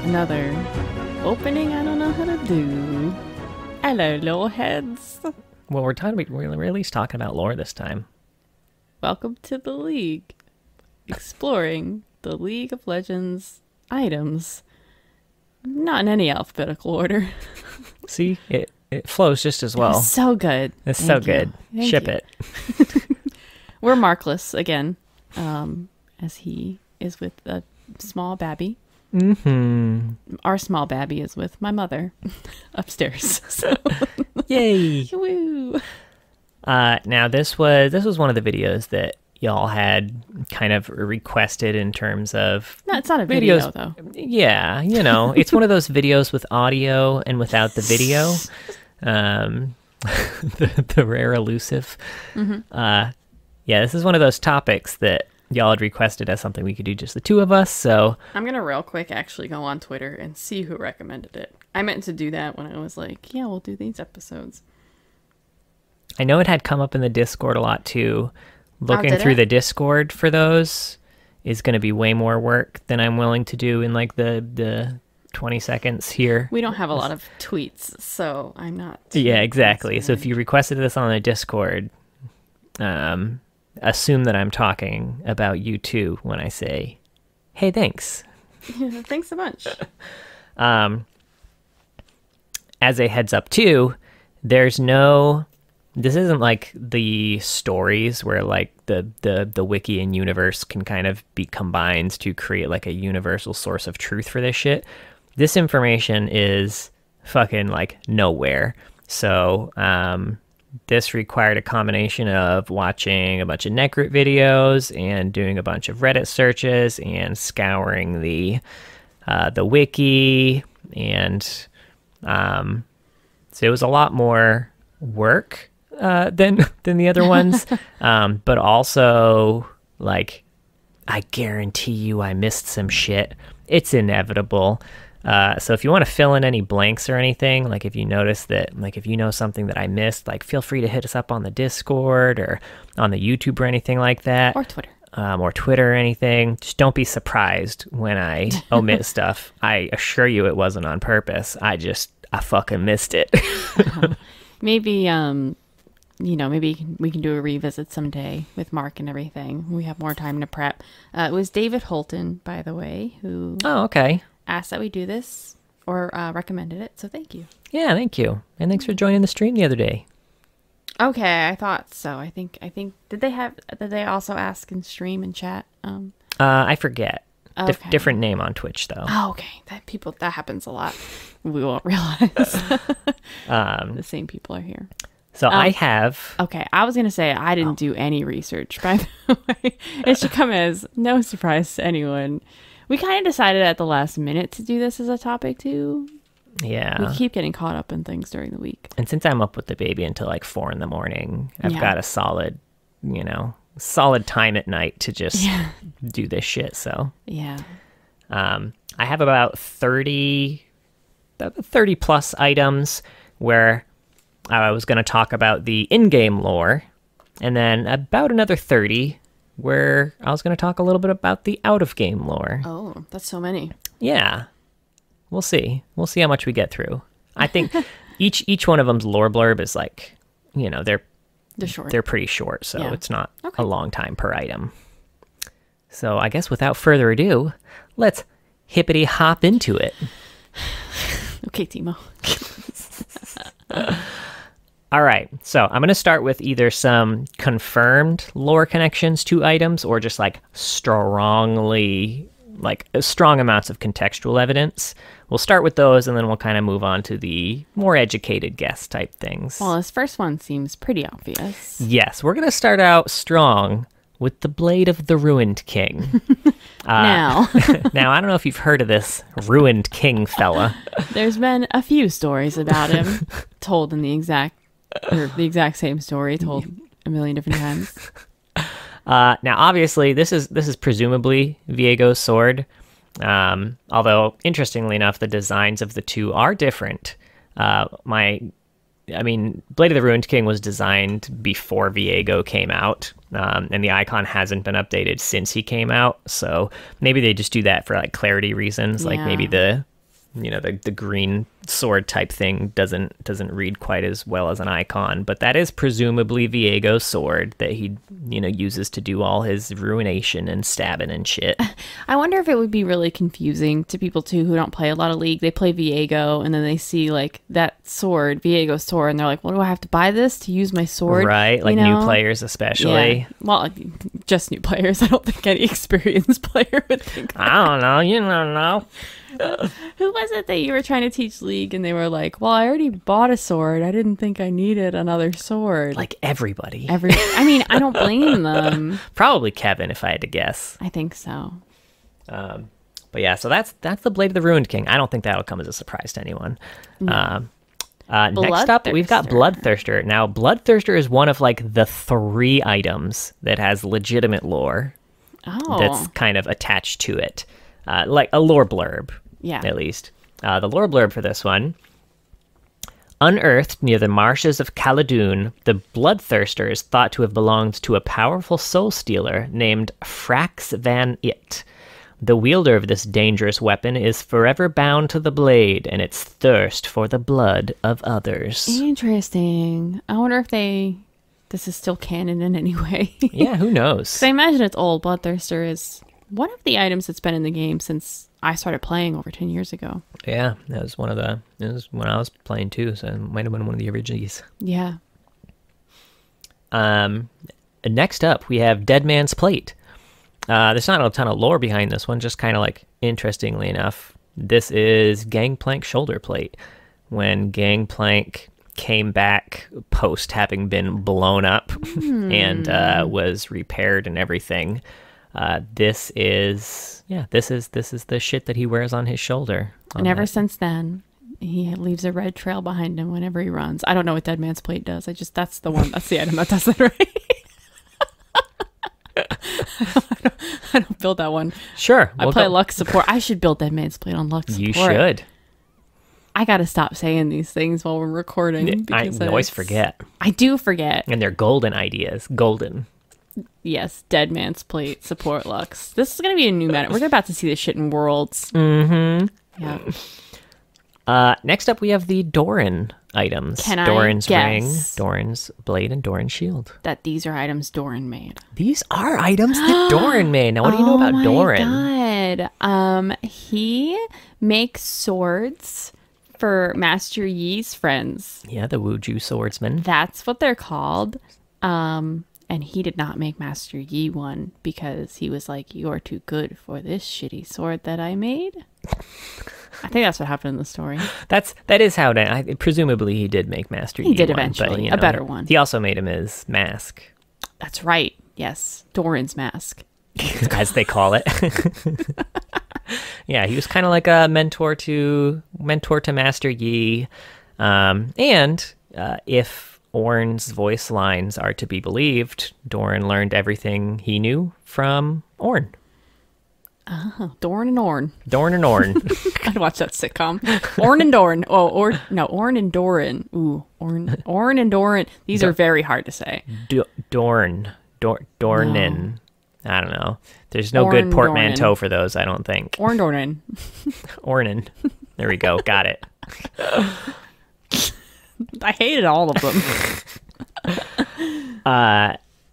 another opening I don't know how to do. Hello, little heads. Well, we're at least talking about lore this time. Welcome to the League. Exploring the League of Legends items. Not in any alphabetical order. See, it flows just as well. It's so good. It's so good. Ship it. We're Markless again, as he is with a small babby. Mm-hmm. Our small babby is with my mother upstairs. So. Yay! Woo! Now this was one of the videos that y'all had kind of requested in terms of... No, it's not a video, videos, though. Yeah, you know, it's one of those videos with audio and without the video. The rare elusive. Mm-hmm. Yeah, this is one of those topics that y'all had requested as something we could do just the two of us, so... I'm going to real quick actually go on Twitter and see who recommended it. I meant to do that when I was like, yeah, we'll do these episodes. I know it had come up in the Discord a lot, too. Looking through the Discord for those is going to be way more work than I'm willing to do in, like, the 20 seconds here. We don't have a lot of tweets, so I'm not... Yeah, exactly. So if you requested this on the Discord... assume that I'm talking about you too when I say, hey, thanks. Yeah, thanks so much. As a heads up too, this isn't like the stories where like the wiki and universe can kind of be combined to create like a universal source of truth for this shit. This information is fucking like nowhere. So, this required a combination of watching a bunch of Necroot videos and doing a bunch of Reddit searches and scouring the wiki, and so it was a lot more work than the other ones, but also like I guarantee you I missed some shit. It's inevitable. So if you want to fill in any blanks or anything, like if you notice that, like if you know something that I missed, like feel free to hit us up on the Discord or on the YouTube or anything like that. Or Twitter. Or Twitter or anything. Just don't be surprised when I omit stuff. I assure you it wasn't on purpose. I fucking missed it. Maybe, maybe we can do a revisit someday with Mark and everything. We have more time to prep. It was David Holton, by the way, who... Oh, okay. Asked that we do this or recommended it, so thank you. Yeah, thank you. And thanks for joining the stream the other day. Okay, I thought so. I think did they also ask in stream and chat? I forget. Okay. Different name on Twitch though. Oh, okay. That happens a lot. We won't realize. The same people are here. So I have... Okay, I was going to say I didn't do any research, by the way. It should come as no surprise to anyone. We kind of decided at the last minute to do this as a topic, too. Yeah. We keep getting caught up in things during the week. And since I'm up with the baby until like 4 a.m, I've got a solid time at night to just do this shit, so. Yeah. I have about 30 plus items where I was going to talk about the in-game lore, and then about another 30 where I was going to talk a little bit about the out-of-game lore. Oh, that's so many. Yeah. We'll see. We'll see how much we get through. I think each one of them's lore blurb is like, they're short. They're pretty short, so it's not a long time per item. So I guess without further ado, let's hippity hop into it. Okay, Timo. All right, so I'm going to start with either some confirmed lore connections to items or just like strong amounts of contextual evidence. We'll start with those and then we'll kind of move on to the more educated guess type things. Well, this first one seems pretty obvious. Yes, we're going to start out strong with the Blade of the Ruined King. Now, I don't know if you've heard of this Ruined King fella. There's been a few stories about him told in the exact same story told a million different times. Now, obviously, this is presumably Viego's sword. Although, interestingly enough, the designs of the two are different. Blade of the Ruined King was designed before Viego came out, and the icon hasn't been updated since he came out. So maybe they just do that for like clarity reasons. Like maybe the the green sword type thing doesn't read quite as well as an icon, but that is presumably Viego's sword that he uses to do all his ruination and stabbing and shit. I wonder if it would be really confusing to people too who don't play a lot of League. They play Viego and then they see like that sword, Viego's sword, and they're like, "Well, do I have to buy this to use my sword?" Right, like new players especially. Yeah. Well, just new players. I don't think any experienced player would think that. I don't know. You don't know. Who was it that you were trying to teach League and they were like, "Well, I already bought a sword. I didn't think I needed another sword." Like everybody. I mean, I don't blame them. Probably Kevin, if I had to guess. I think so. But yeah, so that's the Blade of the Ruined King. I don't think that'll come as a surprise to anyone. No. Next up, we've got Bloodthirster. Now, Bloodthirster is one of like the 3 items that has legitimate lore that's kind of attached to it. Like a lore blurb, at least. The lore blurb for this one. Unearthed near the marshes of Khaldun, the Bloodthirster is thought to have belonged to a powerful soul stealer named Frax Van It. The wielder of this dangerous weapon is forever bound to the blade and its thirst for the blood of others. Interesting. I wonder if this is still canon in any way. Yeah, who knows? 'Cause I imagine it's old. Bloodthirster is one of the items that's been in the game since I started playing over 10 years ago. Yeah, it was when I was playing too, so it might have been one of the originals. Yeah. Next up, we have Dead Man's Plate. There's not a ton of lore behind this one, just kind of like, interestingly enough, this is Gangplank shoulder plate. When Gangplank came back post having been blown up and was repaired and everything, this is the shit that he wears on his shoulder. And ever since then, he leaves a red trail behind him whenever he runs. I don't know what Dead Man's Plate does. That's the item that does it, right? I don't build that one. Sure. I play Lux support. I should build Dead Man's Plate on Lux support. You should. I gotta stop saying these things while we're recording. I always forget. I do forget. And they're golden ideas. Golden. Yes, Dead Man's Plate, support Lux. This is gonna be a new meta. We're about to see this shit in Worlds. Mm-hmm. Yeah. Next up, we have the Doran items. Doran's ring, Doran's blade, and Doran shield. That these are items Doran made. These are items that Doran made. Now, what do you know about Doran? Oh my god. He makes swords for Master Yi's friends. Yeah, the Wuju swordsman. That's what they're called. And he did not make Master Yi one because he was like, "You're too good for this shitty sword that I made." I think that's what happened in the story. That is how presumably he did make Master Yi. He did one, eventually, but, a better one. He also made him his mask. That's right. Yes, Doran's mask, as they call it. Yeah, he was kind of like a mentor to Master Yi, and if Ornn's voice lines are to be believed, Doran learned everything he knew from Ornn. Doran and Ornn. Doran and Ornn. I'd watch that sitcom. Ornn and Doran. Ornn and Doran. Ooh, Ornn and Doran. These are very hard to say. Dornan. I don't know. There's no good portmanteau for those, I don't think. Dornan. Ornan. There we go. Got it. I hated all of them.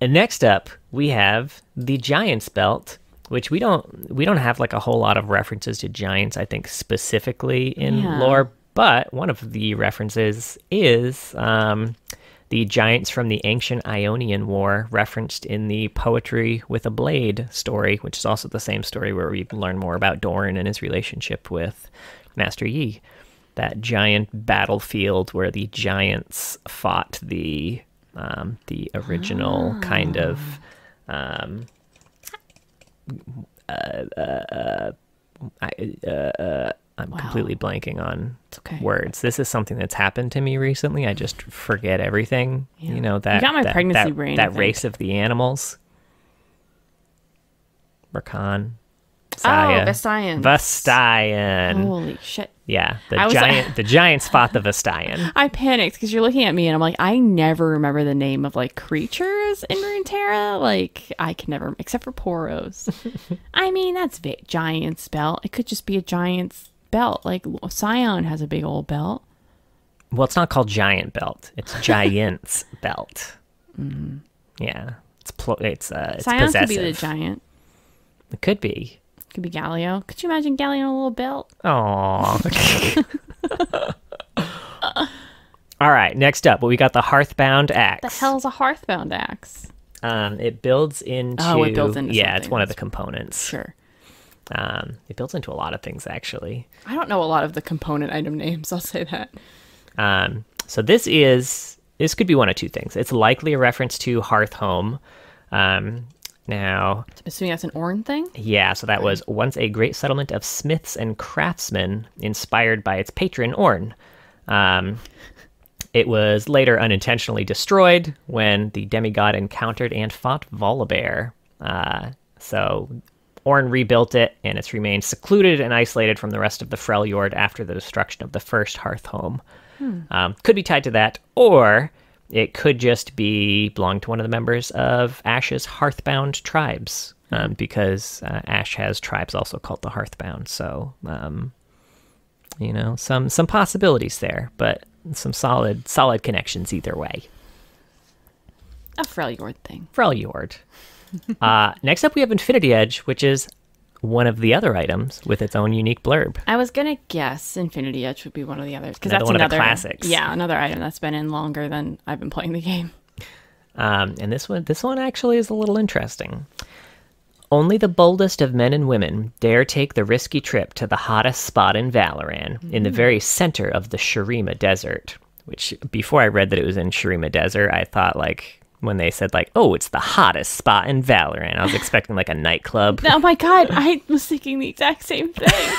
And next up, we have the Giant's Belt, which we don't have like a whole lot of references to giants, I think, specifically in lore. But one of the references is the giants from the ancient Ionian War, referenced in the Poetry with a Blade story, which is also the same story where we learn more about Doran and his relationship with Master Yi. That giant battlefield where the giants fought the original kind of I'm completely blanking on words. This is something that's happened to me recently. I just forget everything. Yeah. You know, that you got my pregnancy brain. That race of the animals. Rakan. Vestians. Vestian. Holy shit. Yeah, the giants fought the Vestian. I panicked because you're looking at me and I'm like, I never remember the name of like creatures in Runeterra. Like, I can never, except for Poros. I mean, that's Giant's Belt. It could just be a giant's belt. Like Scion has a big old belt. Well, it's not called Giant Belt. It's Giant's Belt. Yeah. It's Scion possessive. could be the giant. It could be. Could be Galio. Could you imagine Galio in a little belt? Aww. All right, next up, we got the Hearthbound Axe. The hell's a Hearthbound Axe? It builds into... Oh, it builds into Yeah, something. it's one of the components. Sure. It builds into a lot of things, actually. I don't know a lot of the component item names, I'll say that. So this could be one of two things. It's likely a reference to Hearth Home. Now... I'm assuming that's an Ornn thing? Yeah, so that was once a great settlement of smiths and craftsmen inspired by its patron Ornn. It was later unintentionally destroyed when the demigod encountered and fought Volibear. So Ornn rebuilt it, and it's remained secluded and isolated from the rest of the Freljord after the destruction of the first Hearth Home. Could be tied to that, or it could just belong to one of the members of Ash's Hearthbound tribes, because Ash has tribes also called the Hearthbound. So, some possibilities there, but some solid connections either way. A Freljord thing. Freljord. Next up, we have Infinity Edge, which is one of the other items with its own unique blurb. I was gonna guess Infinity Edge would be one of the others, because that's one another of the classics. Yeah, another item that's been in longer than I've been playing the game. And this one actually is a little interesting. Only the boldest of men and women dare take the risky trip to the hottest spot in Valoran, in the very center of the Shurima Desert. Which, before I read that it was in Shurima Desert, I thought, like, when they said, like, oh, it's the hottest spot in Valoran, I was expecting, like, a nightclub. Oh my god, I was thinking the exact same thing.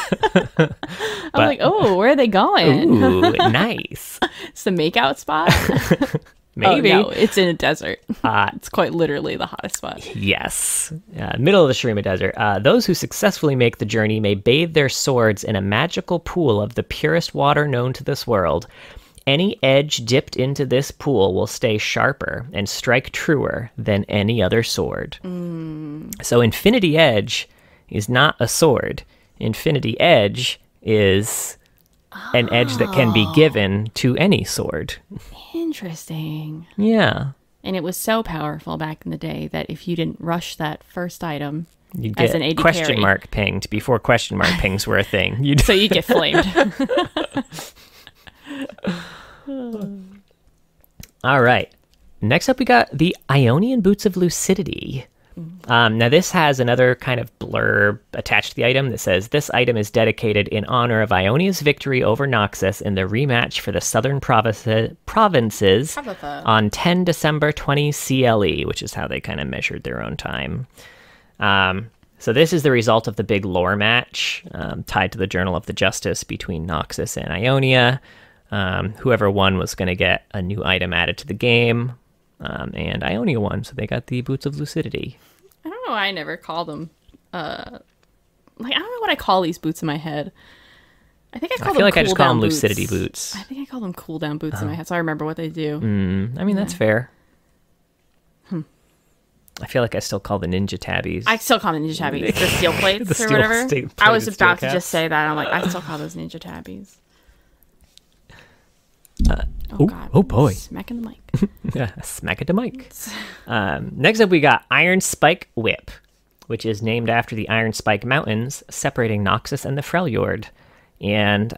I'm like, oh, where are they going? Ooh, nice. It's the makeout spot? Maybe. Oh, no, it's in a desert. It's quite literally the hottest spot. Yes. Middle of the Shurima Desert. Those who successfully make the journey may bathe their swords in a magical pool of the purest water known to this world. Any edge dipped into this pool will stay sharper and strike truer than any other sword. So Infinity Edge is not a sword. Infinity Edge is an edge that can be given to any sword. Interesting. Yeah. And it was so powerful back in the day that if you didn't rush that first item You as get an AD question carry, mark pinged before question mark pings were a thing. so you get flamed. All right. Next up, we got the Ionian Boots of Lucidity. Now, this has another kind of blurb attached to the item that says, this item is dedicated in honor of Ionia's victory over Noxus in the rematch for the southern provinces on 10 December 20 CLE, which is how they kind of measured their own time. So this is the result of the big lore match tied to the Journal of the Justice between Noxus and Ionia. Whoever won was going to get a new item added to the game. And Ionia won, so they got the Boots of Lucidity. I don't know why I never call them, I don't know what I call these boots in my head. I think I call them feel like I just call them boots. Lucidity boots. I think I call them cooldown boots in my head, so I remember what they do. I mean, that's fair. I feel like I still call the ninja tabbies. I still call them ninja tabbies. The steel plates The or steel whatever. plated I was steel about to caps. just say that. I'm like, I still call those ninja tabbies. Oh, God. oh boy. Smacking the mic. Yeah, smack it to Mike. Next up, we got Iron Spike Whip, which is named after the Iron Spike Mountains separating Noxus and the Freljord. And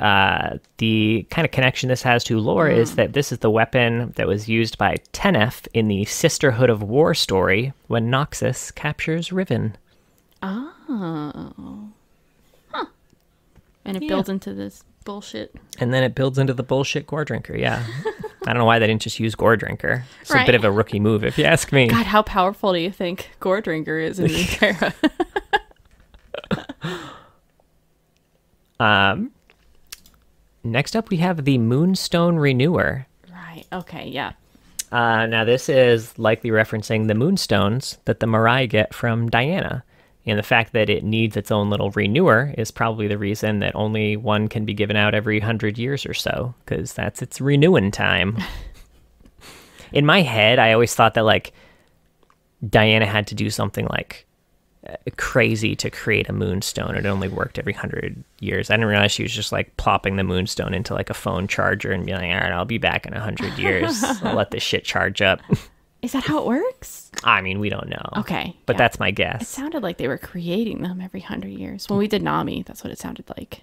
the kind of connection this has to lore is that this is the weapon that was used by Tenef in the Sisterhood of War story when Noxus captures Riven. Oh. Huh. And it builds into this bullshit. And then it builds into the bullshit Gore Drinker, yeah. I don't know why they didn't just use Gore Drinker. It's a bit of a rookie move, if you ask me. God, how powerful do you think Gore Drinker is in Runeterra? Next up, we have the Moonstone Renewer. Right, okay, yeah. Now, this is likely referencing the Moonstones that the Mirai get from Diana. And the fact that it needs its own little renewer is probably the reason that only one can be given out every 100 years or so, because that's its renewing time. In my head, I always thought that, like, Diana had to do something like crazy to create a moonstone. It only worked every 100 years. I didn't realize she was just like plopping the moonstone into like a phone charger and being like, all right, I'll be back in 100 years. I'll let this shit charge up. Is that how it works? I mean, we don't know. Okay. But yeah. that's my guess. It sounded like they were creating them every 100 years. When we did Nami, that's what it sounded like.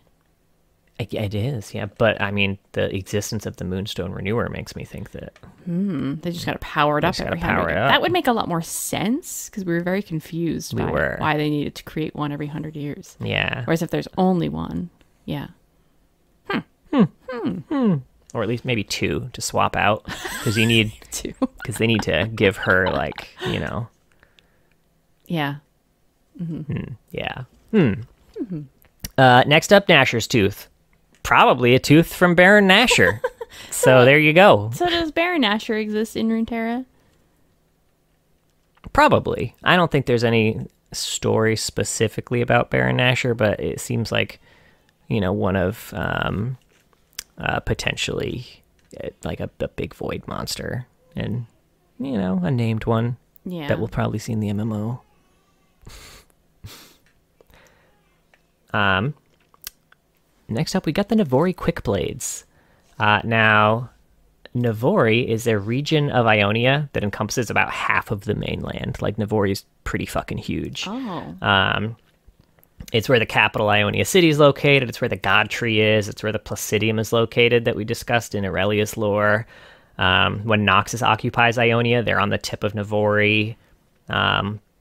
It is, yeah. But I mean, the existence of the Moonstone Renewer makes me think that they just got to power it up every 100 years. That would make a lot more sense because we were very confused by why they needed to create one every 100 years. Yeah. Whereas if there's only one, yeah. Or at least maybe two to swap out because you need two. Because they need to give her like, you know. Yeah. Yeah. Next up, Nasher's tooth. Probably a tooth from Baron Nasher. So there you go. So does Baron Nasher exist in Runeterra? Probably. I don't think there's any story specifically about Baron Nasher, but it seems like, you know, one of potentially like a big void monster and, you know, a named one that we'll probably see in the MMO. Next up, we got the Navori Quickblades. Now, Navori is a region of Ionia that encompasses about half of the mainland. Like, Navori's pretty fucking huge. Oh. It's where the capital Ionia City is located. It's where the God Tree is. It's where the Placidium is located that we discussed in Aurelius lore. When Noxus occupies Ionia, they're on the tip of Navori.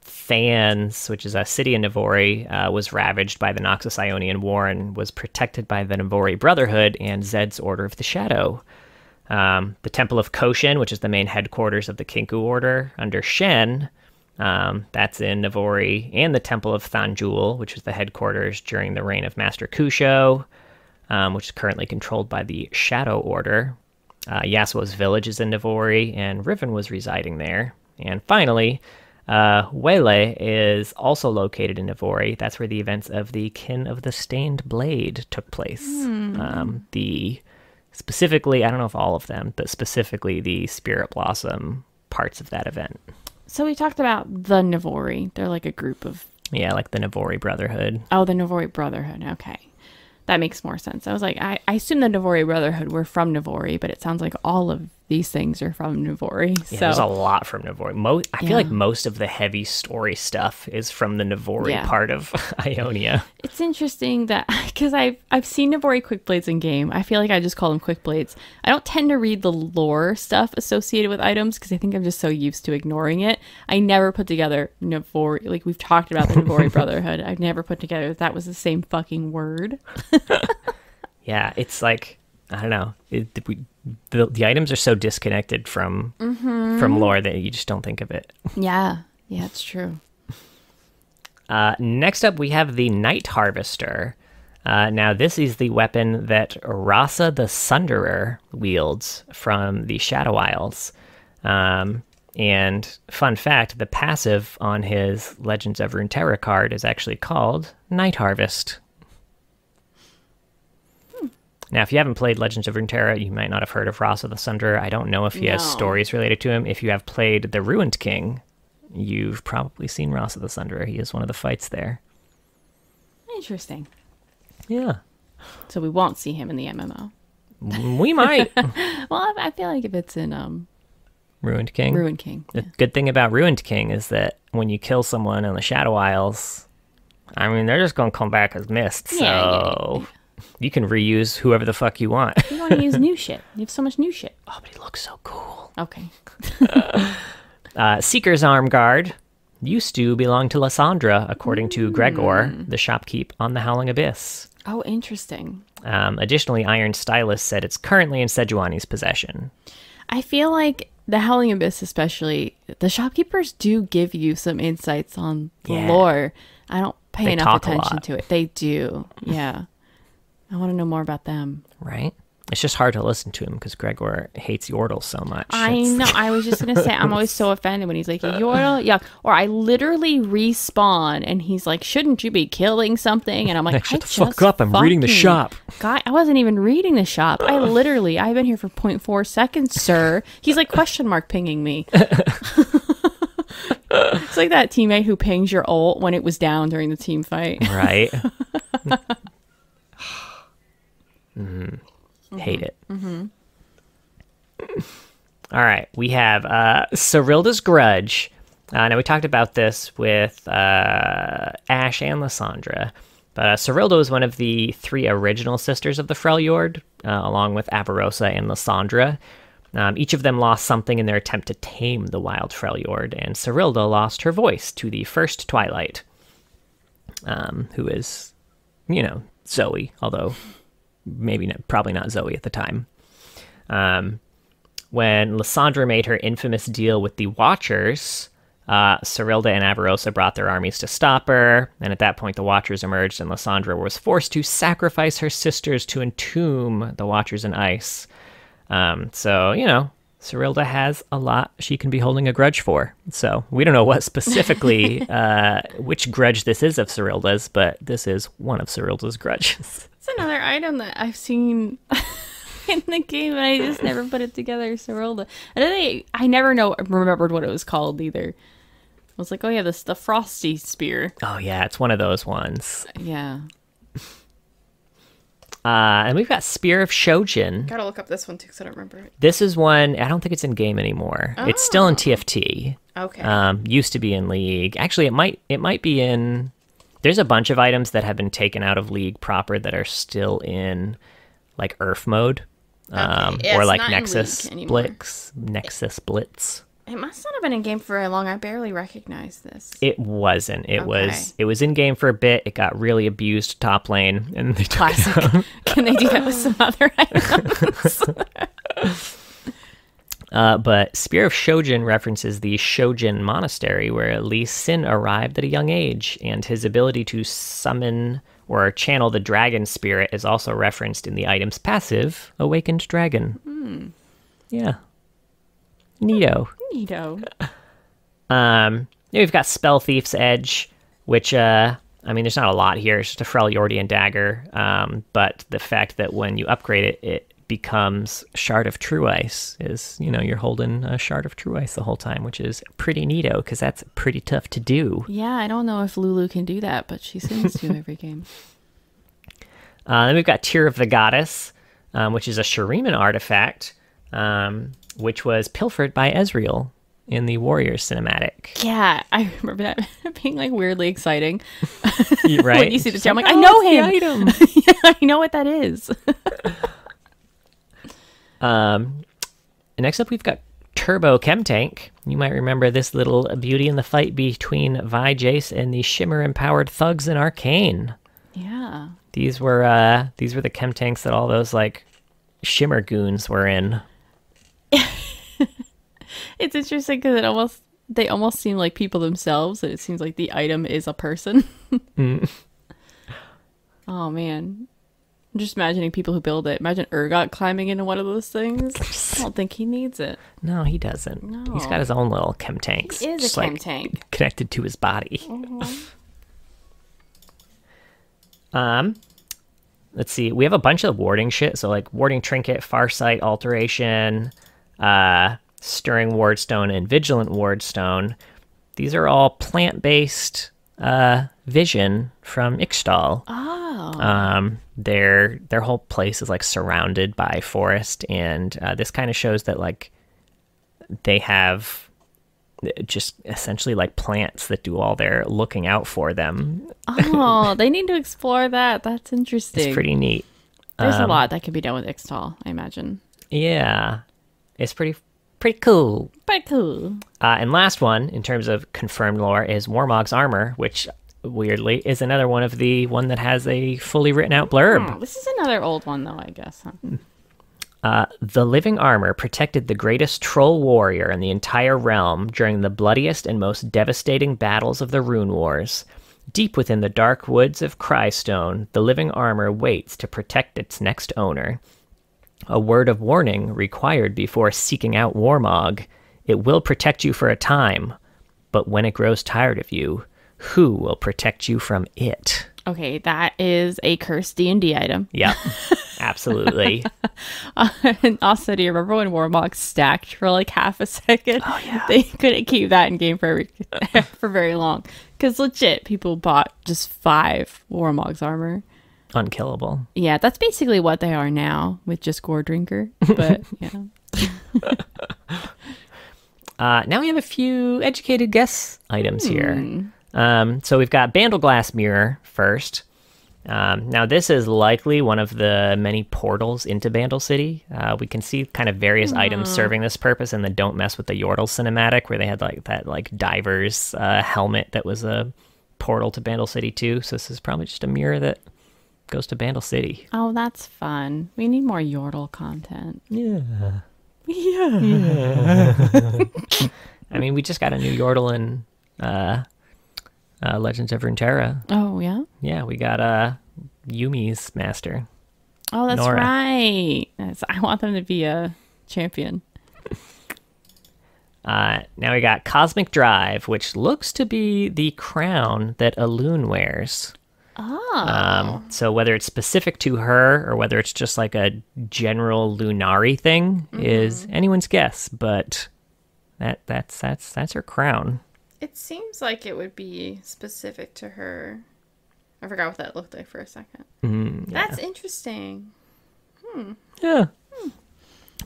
Thans, which is a city in Navori, was ravaged by the Noxus Ionian War and was protected by the Navori Brotherhood and Zed's Order of the Shadow. The Temple of Koshin, which is the main headquarters of the Kinku Order under Shen, that's in Navori, and the Temple of Thanjul, which is the headquarters during the reign of Master Kusho, which is currently controlled by the Shadow Order. Yasuo's village is in Navori, and Riven was residing there. And finally, Wele is also located in Navori. That's where the events of the Kin of the Stained Blade took place. Specifically, I don't know if all of them, but specifically the Spirit Blossom parts of that event. So we talked about the Navori. They're like a group of... Yeah, like the Navori Brotherhood. Oh, the Navori Brotherhood. Okay. That makes more sense. I was like, I assume the Navori Brotherhood were from Navori, but it sounds like all of these things are from Navori. Yeah, there's a lot from Navori. I feel like most of the heavy story stuff is from the Navori part of Ionia. It's interesting that, because I've seen Navori Quickblades in game. I feel like I just call them Quickblades. I don't tend to read the lore stuff associated with items because I think I'm just so used to ignoring it. I never put together Navori, like we've talked about the Navori Brotherhood. I've never put together that was the same fucking word. Yeah, it's like, I don't know. The items are so disconnected from lore that you just don't think of it. Yeah, it's true. Next up, we have the Night Harvester. Now, this is the weapon that Rasa the Sunderer wields from the Shadow Isles. And fun fact, the passive on his Legends of Runeterra card is actually called Night Harvest. Now, if you haven't played Legends of Runeterra, you might not have heard of Rasa the Sunderer. I don't know if he has stories related to him. If you have played the Ruined King, you've probably seen Rasa the Sunderer. He is one of the fights there. Interesting. Yeah. So we won't see him in the MMO. We might. Well, I feel like if it's in Ruined King. Ruined King. The good thing about Ruined King is that when you kill someone in the Shadow Isles, I mean, they're just going to come back as mist. So you can reuse whoever the fuck you want. You want to use new shit. You have so much new shit. Oh, but he looks so cool. Okay. Seeker's Arm Guard used to belong to Lysandra, according to Gregor, the shopkeep on the Howling Abyss. Oh, interesting. Additionally, Iron Stylus said it's currently in Sejuani's possession. I feel like the Howling Abyss especially, the shopkeepers do give you some insights on the lore. I don't pay enough attention to it. They do. Yeah. I want to know more about them. Right? It's just hard to listen to him because Gregor hates Yordle so much. I know. I was just going to say, I'm always so offended when he's like, Yordle, yuck. Or I literally respawn and he's like, shouldn't you be killing something? And I'm like, shut the fuck up. I'm reading the shop. Guy, I wasn't even reading the shop. I've been here for 0.4 seconds, sir. He's like question mark pinging me. It's like that teammate who pings your ult when it was down during the team fight. Right. Hate it. All right, we have Cyrilda's Grudge. Now, we talked about this with Ash and Lysandra, but Cyrilda was one of the 3 original sisters of the Freljord, along with Avarosa and Lysandra. Each of them lost something in their attempt to tame the wild Freljord, and Cyrilda lost her voice to the first Twilight, who is, Zoe, although probably not Zoe at the time. When Lysandra made her infamous deal with the Watchers, Cyrilda and Avarosa brought their armies to stop her, and at that point the Watchers emerged, and Lysandra was forced to sacrifice her sisters to entomb the Watchers in ice. So, Cyrilda has a lot she can be holding a grudge for. So we don't know what specifically, which grudge this is of Cyrilda's, but this is one of Cyrilda's grudges. It's another item that I've seen in the game, and I just never put it together. Cyrilda. I never remembered what it was called either. I was like, oh yeah, the Frosty Spear. Oh yeah, it's one of those ones. Yeah. And we've got Spear of Shojin. Gotta look up this one too, because I don't remember it. This is one, I don't think it's in game anymore. Oh. It's still in TFT. Okay. Used to be in League. Actually, it might be in... There's a bunch of items that have been taken out of League proper that are still in, like, Earth mode. Okay. Or, like, Nexus Blitz. Nexus Blitz. It must not have been in game for very long. I barely recognized this. It wasn't. It was in game for a bit. It got really abused top lane, and they took it out. Can they do that with some other items? But Spear of Shojin references the Shojin monastery, where Lee Sin arrived at a young age, and his ability to summon or channel the dragon spirit is also referenced in the item's passive, Awakened Dragon. Yeah. Neato. We've got Spell Thief's Edge, which, there's not a lot here. It's just a Freljordian dagger. But the fact that when you upgrade it, it becomes Shard of True Ice is, you're holding a Shard of True Ice the whole time, which is pretty neato, because that's pretty tough to do. Yeah, I don't know if Lulu can do that, but she seems to every game. Then we've got Tear of the Goddess, which is a Shuriman artifact, which was pilfered by Ezreal in the Warriors cinematic. Yeah, I remember that being like weirdly exciting. Right? When you see the chair, I'm like, I know him. Item. Yeah, I know what that is. Next up, we've got Turbo Chemtank. You might remember this little beauty in the fight between Vi Jace and the Shimmer-empowered thugs in Arcane. Yeah. These were the Chemtanks that all those like Shimmer goons were in. It's interesting because they almost seem like people themselves, and it seems like the item is a person. Oh man, I'm just imagining people who build it. Imagine Urgot climbing into one of those things. I don't think he needs it. No, he doesn't. No. He's got his own little Chemtanks. He is a Chemtank. Connected to his body. Let's see. We have a bunch of warding shit. So like Warding Trinket, Farsight, Alteration, Stirring Wardstone, and Vigilant Wardstone. These are all plant-based vision from Ixtal. Oh. Their whole place is like surrounded by forest, and this kind of shows that like they have just essentially like plants that do all their looking out for them. Oh, they need to explore that. That's interesting. It's pretty neat. There's a lot that can be done with Ixtal, I imagine. Yeah, it's pretty cool. Pretty cool. And last one, in terms of confirmed lore, is Warmog's armor, which weirdly is another one that has a fully written out blurb. Oh, this is another old one, though, I guess. Huh? The living armor protected the greatest troll warrior in the entire realm during the bloodiest and most devastating battles of the Rune Wars. Deep within the dark woods of Crystone, the living armor waits to protect its next owner. A word of warning required before seeking out Warmog. It will protect you for a time, but when it grows tired of you, who will protect you from it? Okay, that is a cursed D&D item. Yeah, Absolutely. And also, do you remember when Warmog stacked for like half a second? Oh, yeah. They couldn't keep that in game for very long. Because legit, people bought just 5 Warmog's armor. Unkillable. Yeah, that's basically what they are now with just Gore Drinker. But, yeah. Now we have a few educated guess items here. So we've got Bandleglass Mirror first. Now this is likely one of the many portals into Vandal City. We can see kind of various items serving this purpose in the Don't Mess with the Yordle cinematic, where they had like that like diver's helmet that was a portal to Vandal City too. So this is probably just a mirror that goes to Vandal City. Oh, that's fun. We need more Yordle content. Yeah. Yeah. I mean, we just got a new Yordle in Legends of Runeterra. Oh, yeah? Yeah, we got Yumi's master. Oh, that's Nora. right. I want them to be a champion. Now we got Cosmic Drive, which looks to be the crown that Elune wears. Oh. So whether it's specific to her or whether it's just like a general Lunari thing is anyone's guess, but that's her crown. It seems like it would be specific to her. I forgot what that looked like for a second. Yeah. That's interesting. Yeah.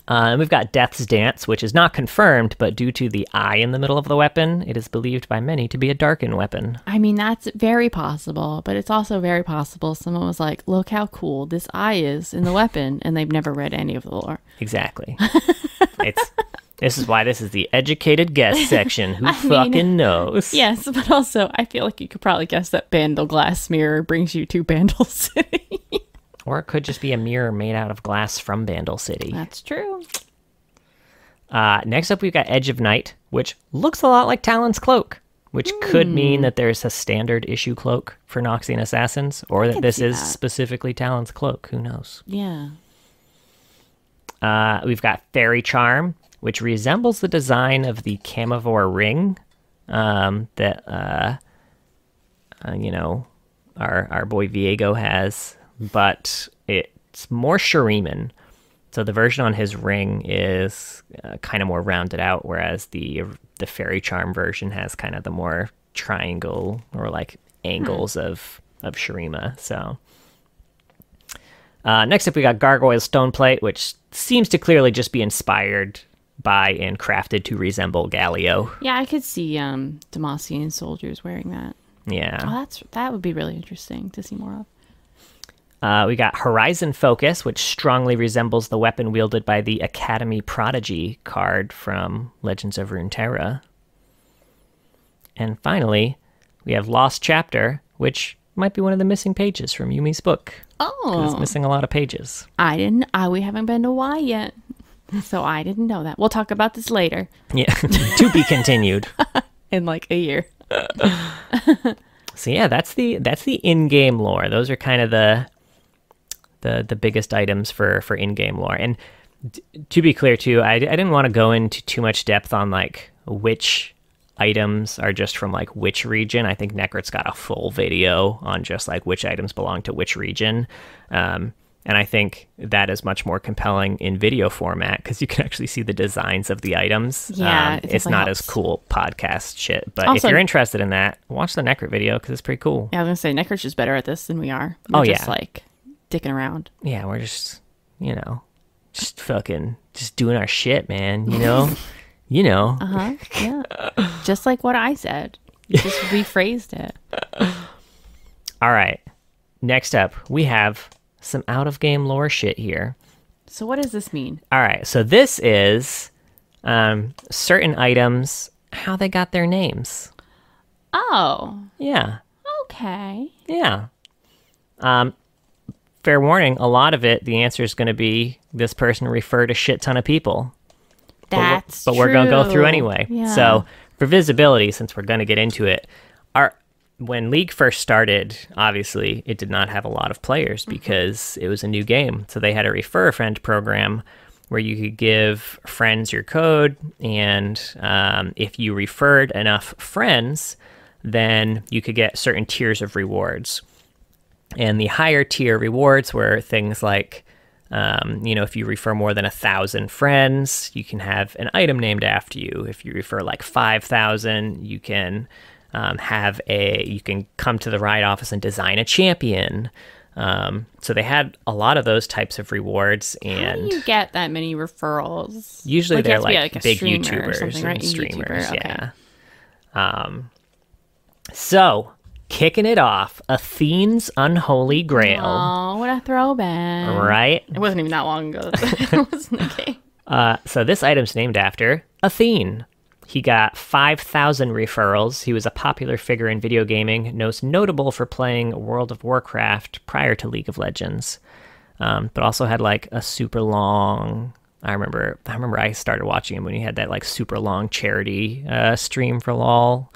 And we've got Death's Dance, which is not confirmed, but due to the eye in the middle of the weapon, it is believed by many to be a Darken weapon. I mean, that's very possible, but it's also very possible someone was like, look how cool this eye is in the weapon, and they've never read any of the lore. Exactly. This is why this is the educated guess section. Who fucking knows? Yes, but also, I feel like you could probably guess that Bandleglass Mirror brings you to Vandal City. Or it could just be a mirror made out of glass from Vandal City. That's true. Next up, we've got Edge of Night, which looks a lot like Talon's Cloak, which could mean that there's a standard issue cloak for Noxian Assassins, or that this is specifically Talon's Cloak. Who knows? Yeah. We've got Fairy Charm, which resembles the design of the Camivore ring that, our boy Viego has, but it's more Shuriman. So the version on his ring is kind of more rounded out, whereas the Fairy Charm version has kind of the more triangle or like angles of Shurima. So next up, we got Gargoyle Stoneplate, which seems to clearly just be inspired by and crafted to resemble Galio. Yeah, I could see Demacian soldiers wearing that. Yeah. Oh, that would be really interesting to see more of. We got Horizon Focus, which strongly resembles the weapon wielded by the Academy Prodigy card from Legends of Runeterra. And finally, we have Lost Chapter, which might be one of the missing pages from Yumi's book. Oh. It's missing a lot of pages. We haven't been to Y yet, so I didn't know that. We'll talk about this later. Yeah, to be continued. In like a year. So yeah, that's the in-game lore. Those are kind of the biggest items for in-game lore. And to be clear too, I didn't want to go into too much depth on like which items are just from like which region. I think Necrit's got a full video on just like which items belong to which region. And I think that is much more compelling in video format because you can actually see the designs of the items. Yeah, it's not as cool podcast shit. But Also, if you're interested in that, watch the Necrit video because it's pretty cool. Yeah, I was going to say, Necrit's just better at this than we are. Oh, We're just yeah. like dicking around. Yeah, we're just, just fucking, just doing our shit, man, you know? Uh-huh, yeah. Just like what I said. Just rephrased it. All right. Next up, we have some out-of-game lore shit here. So what does this mean? All right, so this is certain items, how they got their names. Oh, Yeah, okay. yeah. Fair warning, a lot of it, the answer is going to be this person referred a shit ton of people. But we're going to go through anyway. Yeah. So for visibility, since we're going to get into it, when League first started, obviously, it did not have a lot of players because it was a new game. So they had a refer a friend program where you could give friends your code, and if you referred enough friends, then you could get certain tiers of rewards. And the higher tier rewards were things like If you refer more than 1,000 friends, you can have an item named after you. If you refer like 5,000, you can you can come to the riot office and design a champion. So they had a lot of those types of rewards. And how do you get that many referrals? Usually they're like a big YouTubers right? and streamers. Okay. Yeah. So kicking it off, Athene's Unholy Grail. Oh, what a throwback. Right? It wasn't even that long ago. It wasn't the game. So this item's named after Athene. He got 5,000 referrals. He was a popular figure in video gaming, most notable for playing World of Warcraft prior to League of Legends, but also had like a super long... I remember I started watching him when he had that like super long charity stream for LOL.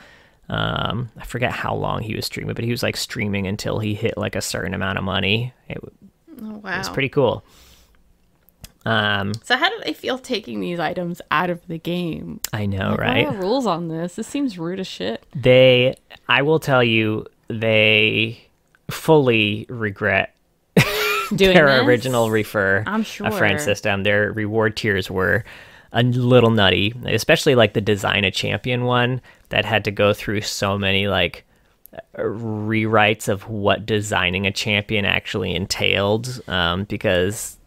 I forget how long he was streaming, but he was like streaming until he hit like a certain amount of money. It was pretty cool. So how do they feel taking these items out of the game? I know, like, right? What are the rules on this? This seems rude as shit. I will tell you, they fully regret doing their this? Original refer I'm sure. a friend system. Their reward tiers were a little nutty, especially like the design a champion one that had to go through so many like rewrites of what designing a champion actually entailed, because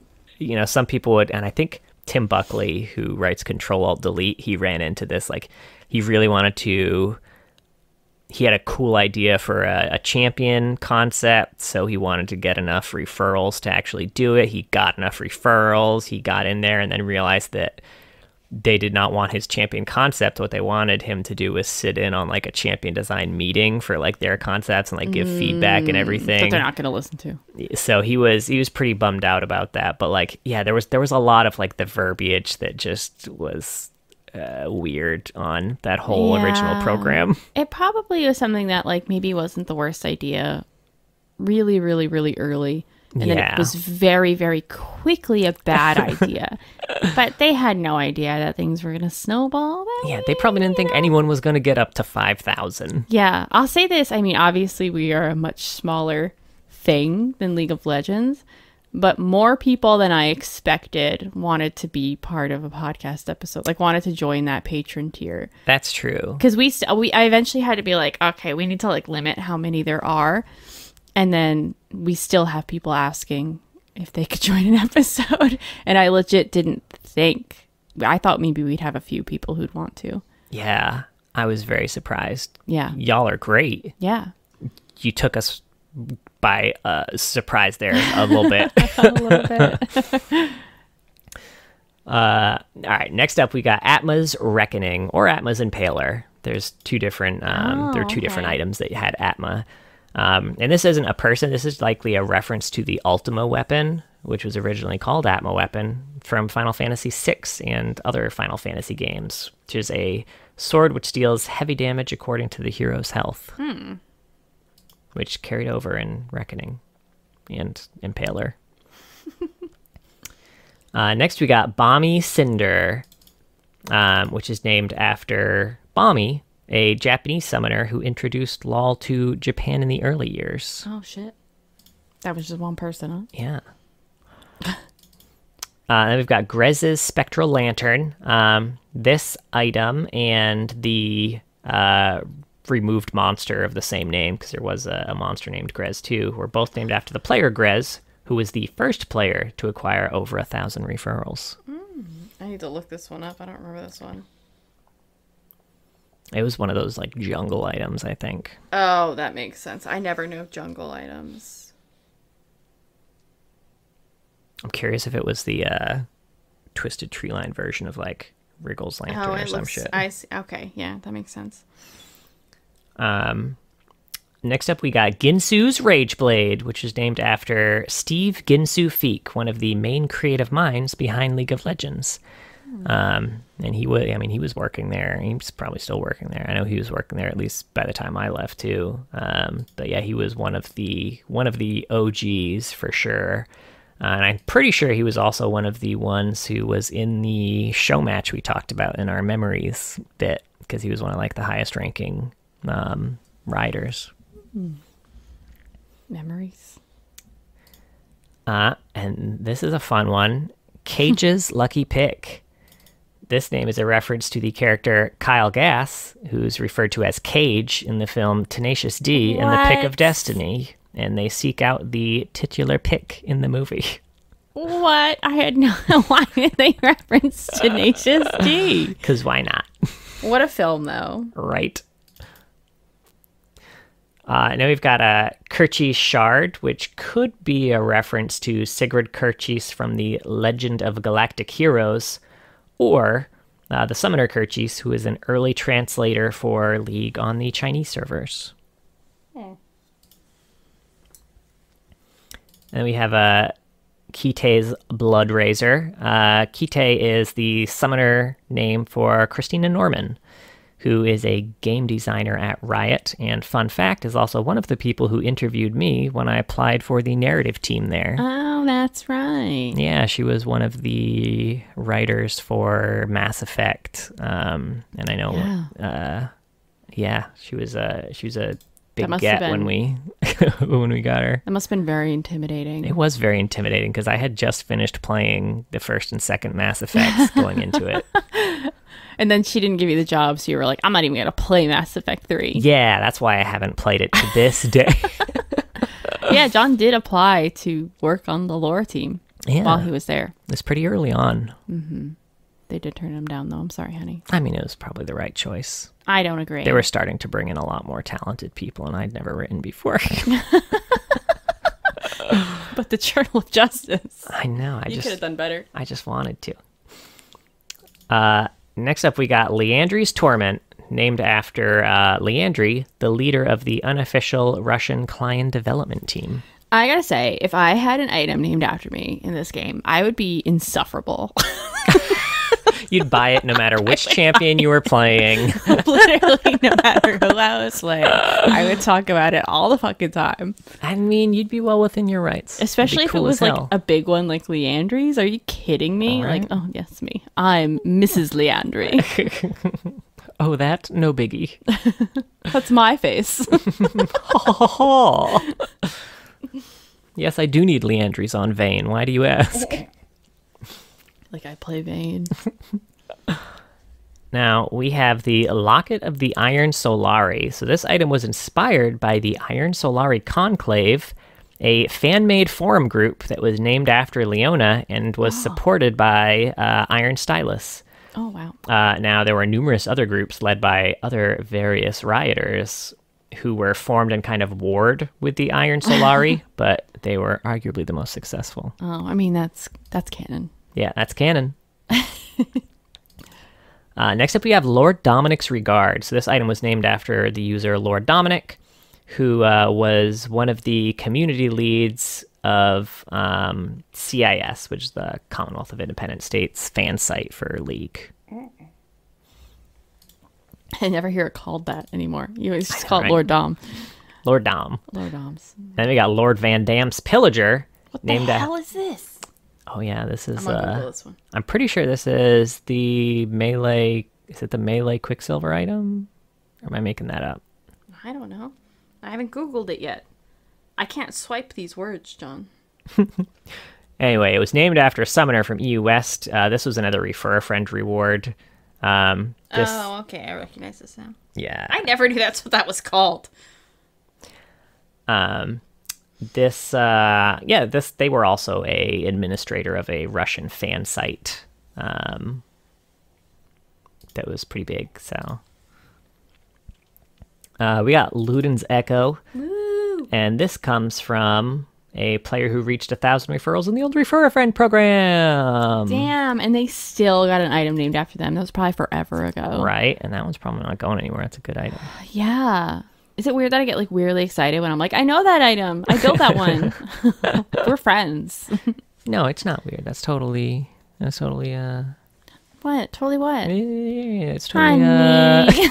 some people would, and I think Tim Buckley, who writes Control Alt Delete, he ran into this, like he really wanted to, he had a cool idea for a champion concept, so he wanted to get enough referrals to actually do it. He got enough referrals, he got in there and then realized that they did not want his champion concept. What they wanted him to do was sit in on like a champion design meeting for like their concepts and like give feedback and everything that they're not going to listen to. So he was pretty bummed out about that. But like, yeah, there was a lot of like the verbiage that just was weird on that whole original program. It probably was something that like maybe wasn't the worst idea really, really, really early. And then it was very, very quickly a bad idea. But they had no idea that things were going to snowball. They probably didn't think anyone was going to get up to 5,000. Yeah, I'll say this. I mean, obviously we are a much smaller thing than League of Legends. But more people than I expected wanted to be part of a podcast episode, like wanted to join that patron tier. That's true. Because I eventually had to be like, okay, we need to like limit how many there are. And then we still have people asking if they could join an episode. And I legit didn't think. I thought maybe we'd have a few people who'd want to. Yeah, I was very surprised. Yeah. Y'all are great. Yeah. You took us by surprise there a little bit. A little bit. All right, next up we got Atma's Reckoning or Atma's Impaler. There's two different different items that had Atma. And this isn't a person. This is likely a reference to the Ultima weapon, which was originally called Atma weapon from Final Fantasy VI and other Final Fantasy games, which is a sword which deals heavy damage according to the hero's health, which carried over in Reckoning and Impaler. Next, we got Bomi Cinder, which is named after Bomi, a Japanese summoner who introduced LoL to Japan in the early years. Oh, shit. That was just one person, huh? Yeah. Then we've got Grez's Spectral Lantern. This item and the removed monster of the same name, because there was a monster named Grez too, were both named after the player Grez, who was the first player to acquire over 1,000 referrals. I need to look this one up. I don't remember this one. It was one of those like jungle items, I think. Oh, that makes sense. I never know jungle items. I'm curious if it was the Twisted Treeline version of like Wriggles Lantern or some shit. I see. Okay, yeah, that makes sense. Next up, we got Ginsu's Rageblade, which is named after Steve Ginsu Feek, one of the main creative minds behind League of Legends. And he was working there. He's probably still working there. I know he was working there at least by the time I left too. But yeah, he was one of the OGs for sure. And I'm pretty sure he was also one of the ones who was in the show match we talked about in our memories bit, because he was one of like the highest ranking riders. Memories. And this is a fun one. Cage's Lucky Pick. This name is a reference to the character Kyle Gass, who's referred to as Cage in the film Tenacious D and the Pick of Destiny. And they seek out the titular pick in the movie. What? I had no... Why did they reference Tenacious D? Because why not? What a film, though. Right. Now we've got a Kirchi Shard, which could be a reference to Sigrid Kirchis from the Legend of Galactic Heroes, or the Summoner Kirchis, who is an early translator for League on the Chinese servers. Hmm. Then we have a Kite's Blood Razor. Kite is the summoner name for Christina Norman, who is a game designer at Riot, and fun fact, is also one of the people who interviewed me when I applied for the narrative team there. Oh, that's right. Yeah, she was one of the writers for Mass Effect, and I know, she was a big get when we when we got her. That must have been very intimidating. It was very intimidating because I had just finished playing the first and second Mass Effects going into it. And then she didn't give you the job, so you were like, I'm not even going to play Mass Effect 3. Yeah, that's why I haven't played it to this day. Yeah, John did apply to work on the lore team while he was there. It's pretty early on. Mm-hmm. They did turn him down, though. I'm sorry, honey. I mean, it was probably the right choice. I don't agree. They were starting to bring in a lot more talented people, and I'd never written before. But the Journal of Justice. I know. You could have done better. I just wanted to. Next up, we got Leandri's Torment, named after Leandri, the leader of the unofficial Russian client development team. I gotta say, if I had an item named after me in this game, I would be insufferable. You'd buy it no matter which champion you were playing. Literally, no matter who I was playing. I would talk about it all the fucking time. I mean, you'd be well within your rights. Especially if it was like a big one like Leandri's. Are you kidding me? Right. Like, oh, yes, me. I'm Mrs. Leandri. Oh, that? No biggie. That's my face. Yes, I do need Leandri's on Vayne. Why do you ask? Like I play Vayne. Now, we have the Locket of the Iron Solari. So this item was inspired by the Iron Solari Conclave, a fan-made forum group that was named after Leona and was supported by Iron Stylus. Oh, wow. Now, there were numerous other groups led by other various rioters who were formed and kind of warred with the Iron Solari, but they were arguably the most successful. Oh, I mean, that's canon. Yeah, that's canon. Next up, we have Lord Dominic's Regard. So this item was named after the user Lord Dominic, who was one of the community leads of CIS, which is the Commonwealth of Independent States fan site for League. I never hear it called that anymore. You always just call it Lord Dom. Lord Dom. Lord Doms. Then we got Lord Van Dam's Pillager. What the hell is this? Oh yeah, this is. I'm gonna Google this one. I'm pretty sure this is the melee. Is it the melee Quicksilver item? Or am I making that up? I don't know. I haven't Googled it yet. I can't swipe these words, John. Anyway, it was named after a summoner from EU West. This was another Refer a Friend reward. Oh, okay. I recognize this now. Yeah. I never knew that's what that was called. They were also a administrator of a Russian fan site that was pretty big. So we got Luden's Echo. Woo! And this comes from a player who reached 1,000 referrals in the old Refer a Friend program. Damn, and they still got an item named after them. That was probably forever ago. Right, and that one's probably not going anywhere. That's a good item. Yeah. Is it weird that I get like weirdly excited when I'm like, I know that item. I built that one. We're friends. No, it's not weird. That's totally What? Totally what? It's totally Honey.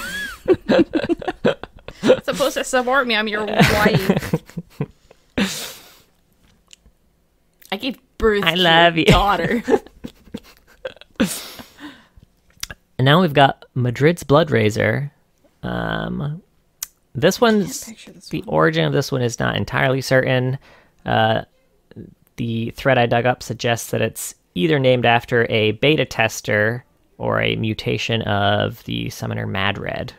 Supposed to support me. I'm your wife. I gave birth to love your you. daughter. And now we've got Madrid's Blood Razor. This one's the origin of this one is not entirely certain. The thread I dug up suggests that it's either named after a beta tester or a mutation of the summoner Mad Red.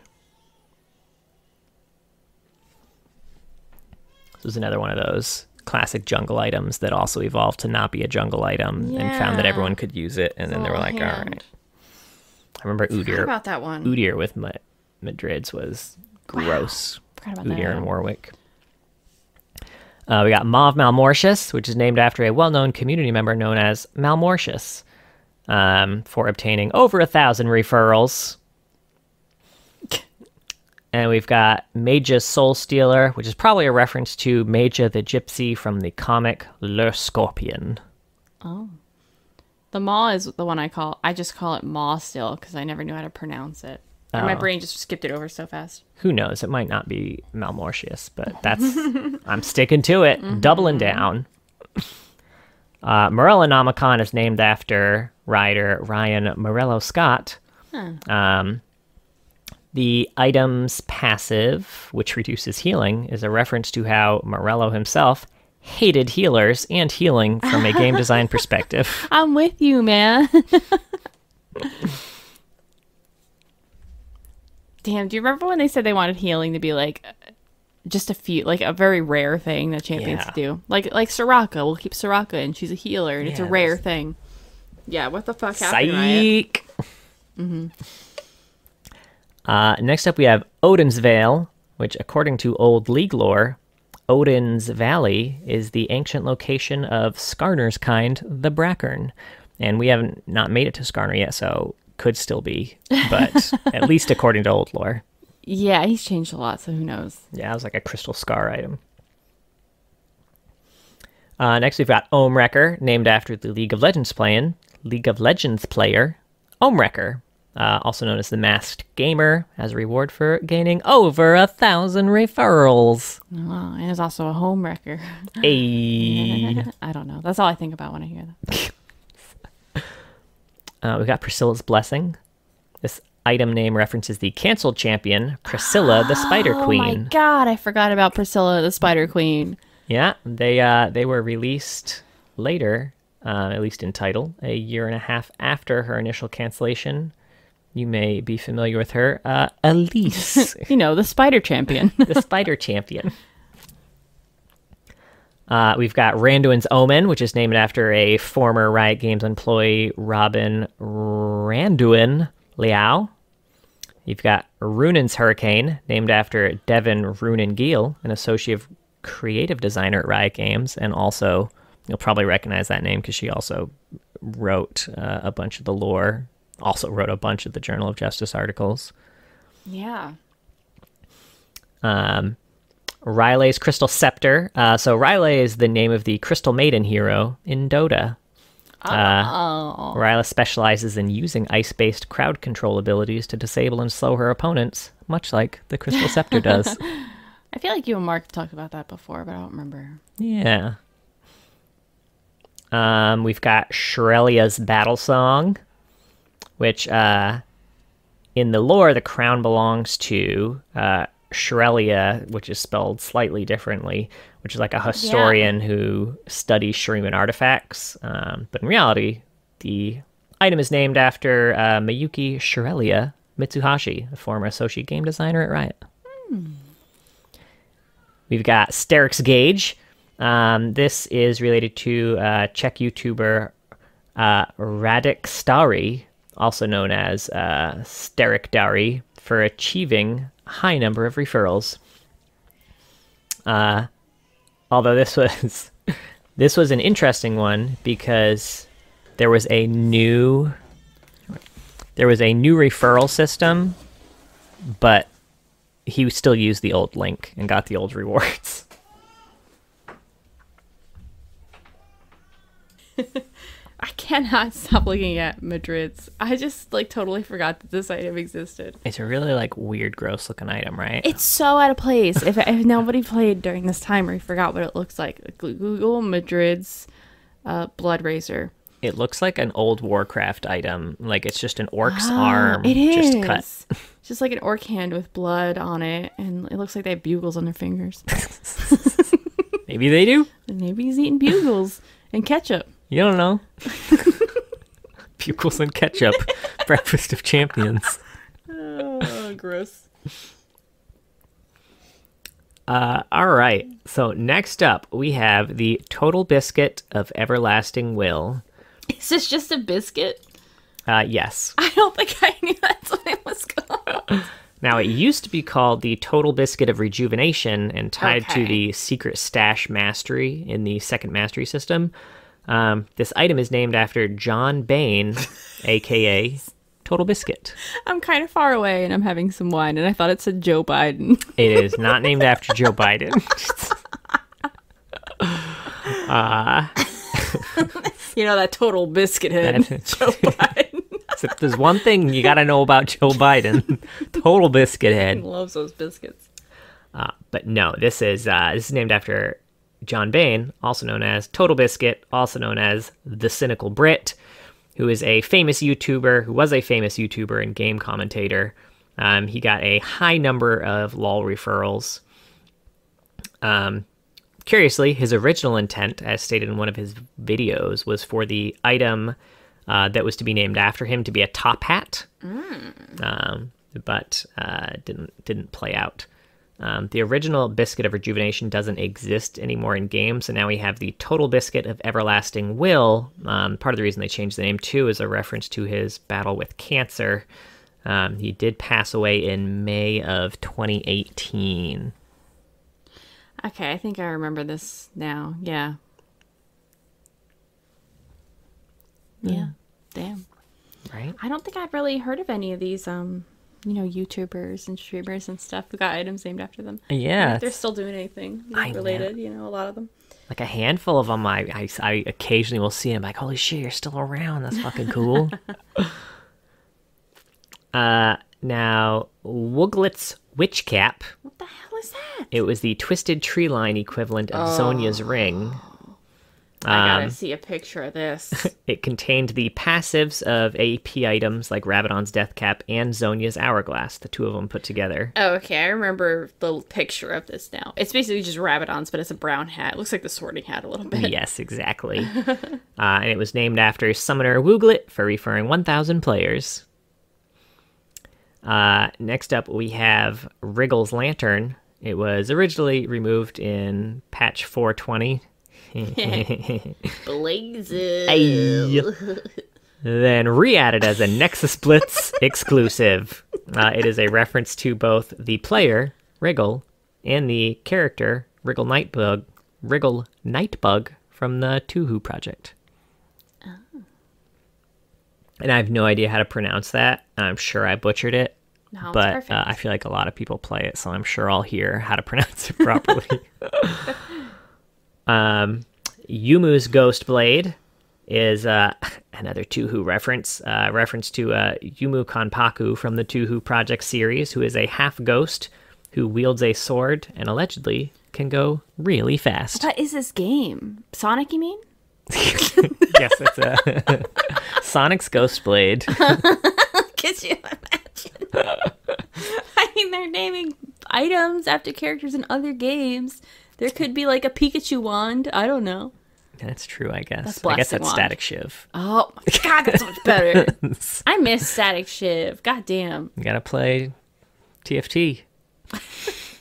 This was another one of those classic jungle items that also evolved to not be a jungle item and found that everyone could use it, and then they were like, all right. I remember Udyr. About that one. Udyr with Madrid's was gross. Forgot about Udyr that. and Warwick. We got Mauve Malmortius, which is named after a well-known community member known as Malmortius, for obtaining over 1,000 referrals. And we've got Maja Soul Stealer, which is probably a reference to Maja the Gypsy from the comic Le Scorpion. Oh. The Maw is the one I just call it Maw still because I never knew how to pronounce it. Or my brain just skipped it over so fast. Who knows? It might not be Malmortius, but that's... I'm sticking to it. Doubling down. Morellonomicon is named after writer Ryan Morello Scott. The item's passive, which reduces healing, is a reference to how Morello himself hated healers and healing from a game design perspective. I'm with you, man. Damn, do you remember when they said they wanted healing to be like just a few, like a very rare thing that champions do? Like Soraka, we'll keep Soraka in. She's a healer and it's a rare thing. Yeah, what the fuck happened, Psych! Next up we have Odin's Vale, which according to old League lore, Odin's Valley is the ancient location of Skarner's kind, the Brackern. And we haven't not made it to Skarner yet, so could still be, but at least according to old lore. Yeah, he's changed a lot, so who knows? Yeah, it was like a crystal scar item. Next we've got Ohmwrecker, named after the League of Legends player, Ohmwrecker, also known as the Masked Gamer, as a reward for gaining over 1,000 referrals. Oh, and is also a home wrecker. Ayy. I don't know. That's all I think about when I hear that. We got Priscilla's Blessing. This item name references the canceled champion, Priscilla the Spider Queen. Oh my god, I forgot about Priscilla the Spider Queen. Yeah, they were released later, at least in title, a year and a half after her initial cancellation. You may be familiar with her, Elise. You know, the Spider Champion. The Spider Champion. We've got Randuin's Omen, which is named after a former Riot Games employee, Robin Randuin Liao. You've got Runin's Hurricane, named after Devin Runin Giel, an associate creative designer at Riot Games, and also, you'll probably recognize that name because she also wrote a bunch of the lore, also wrote a bunch of the Journal of Justice articles. Yeah. Ryleigh's Crystal Scepter. So Ryley is the name of the Crystal Maiden hero in Dota. Ryley specializes in using ice-based crowd control abilities to disable and slow her opponents, much like the Crystal Scepter does. I feel like you and Mark talked about that before, but I don't remember. Yeah. We've got Shurelia's Battle Song, which in the lore, the crown belongs to Shurelia, which is spelled slightly differently, which is like a historian who studies Shuriman artifacts. But in reality, the item is named after Miyuki Shurelia Mitsuhashi, a former associate game designer at Riot. We've got Sterix Gage. This is related to Czech YouTuber Radek Stary, also known as Sterix Dari, for achieving a high number of referrals. Although this was an interesting one because there was a new referral system, but he still used the old link and got the old rewards. I cannot stop looking at Madrid's. I just totally forgot that this item existed. It's a really weird, gross looking item, right? It's so out of place. If nobody played during this time or you forgot what it looks like, Google Madrid's Blood Razor. It looks like an old Warcraft item. It's just an orc's arm. It is. Just cut. It's just like an orc hand with blood on it, and it looks like they have bugles on their fingers. Maybe they do. Maybe he's eating bugles. And ketchup. You don't know. Pupils and ketchup. Breakfast of champions. Oh, gross. All right. So next up, we have the Total Biscuit of Everlasting Will. Is this just a biscuit? Yes. I don't think I knew that's what it was called. Now, it used to be called the Total Biscuit of Rejuvenation and tied to Okay. the Secret Stash Mastery in the second Mastery system. This item is named after John Bain, a.k.a. Total Biscuit. I'm kind of far away and I'm having some wine and I thought it said Joe Biden. It is not named after Joe Biden. You know, that total biscuit head. Joe Biden. If there's one thing you got to know about Joe Biden, Total Biscuit Head. He loves those biscuits. But no, this is named after John Bain, also known as Total Biscuit, also known as the Cynical Brit, who is a famous YouTuber, who was a famous YouTuber and game commentator. He got a high number of LOL referrals. Curiously, his original intent, as stated in one of his videos, was for the item that was to be named after him to be a top hat, but didn't play out. The original Biscuit of Rejuvenation doesn't exist anymore in game, so now we have the Total Biscuit of Everlasting Will. Part of the reason they changed the name, too, is a reference to his battle with cancer. He did pass away in May of 2018. Okay, I think I remember this now. Yeah. Yeah. Damn. Right? I don't think I've really heard of any of these, YouTubers and streamers and stuff who got items named after them. Yeah. If they're still doing anything related, a lot of them. Like a handful of them, I occasionally will see them like, holy shit, you're still around. That's fucking cool. Now, Wooglit's Witch Cap. What the hell is that? It was the Twisted Tree Line equivalent of Zonia's Ring. I gotta see a picture of this. It contained the passives of AP items like Rabadon's Death Cap and Zonia's Hourglass, the two of them put together. Oh, okay. I remember the picture of this now. It's basically just Rabadon's, but it's a brown hat. It looks like the Sorting Hat a little bit. Yes, exactly. And it was named after Summoner Wooglet for referring 1,000 players. Next up, we have Wriggles Lantern. It was originally removed in patch 420. Blazes. Then re-added as a Nexus Blitz exclusive. It is a reference to both the player, Wriggle, and the character, Wriggle Nightbug from the Tuhu project. Oh. And I have no idea how to pronounce that. I'm sure I butchered it. No, but I feel like a lot of people play it, so I'm sure I'll hear how to pronounce it properly. Yumu's Ghost Blade is another Tuhu reference to Yumu Kanpaku from the Tuhu Project series, who is a half-ghost who wields a sword and allegedly can go really fast. What is this game? Sonic, you mean? Yes, it's a Sonic's Ghost Blade. Could you imagine? I mean, they're naming items after characters in other games. There could be like a Pikachu wand. I don't know. That's true, I guess. That's I guess that's wand. Static Shiv. Oh my god, that's much better. I miss Static Shiv. God damn. You gotta play TFT.